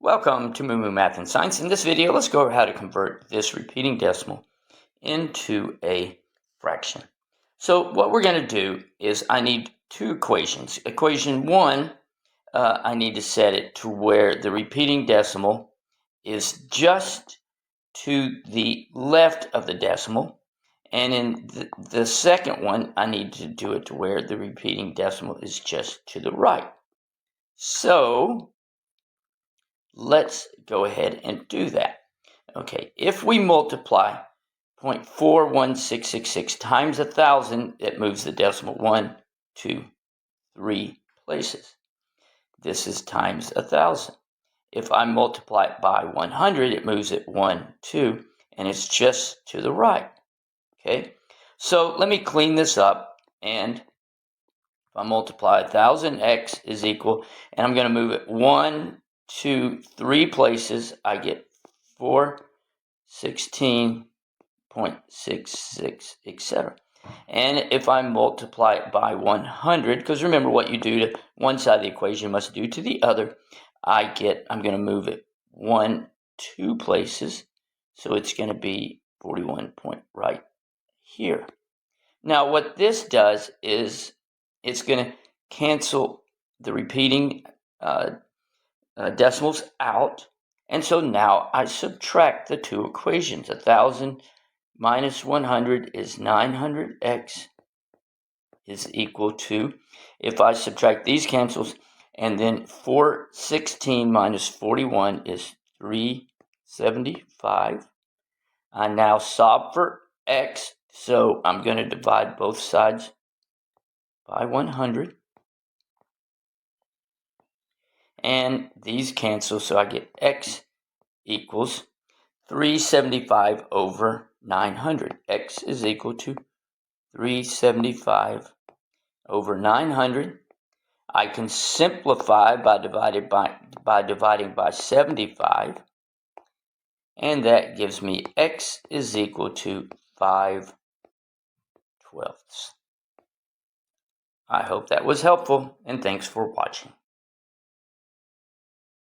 Welcome to MooMooMath and Science. In this video, let's go over how to convert this repeating decimal into a fraction. So what we're going to do is I need two equations. Equation 1, I need to set it to where the repeating decimal is just to the left of the decimal. And in the second one, I need to do it to where the repeating decimal is just to the right. So let's go ahead and do that. Okay, if we multiply 0.41666 times 1,000, it moves the decimal 1, 2, 3 places. This is times 1,000. If I multiply it by 100, it moves it 1, 2, and it's just to the right. Okay, so let me clean this up, and if I multiply 1,000x is equal, and I'm going to move it 1, 2, 3 places, I get 416.66, etc. And if I multiply it by 100, because remember what you do to one side of the equation, you must do to the other, I'm going to move it 1, 2 places, so it's going to be 41 point right here. Now what this does is it's going to cancel the repeating decimals out, and so now I subtract the two equations. 1,000 minus 100 is 900x is equal to, if I subtract these cancels, and then 416 minus 41 is 375. I now solve for x, so I'm going to divide both sides by 100. And these cancel, so I get x equals 375 over 900. X is equal to 375 over 900. I can simplify by dividing by 75, and that gives me x is equal to 5/12. I hope that was helpful, and thanks for watching.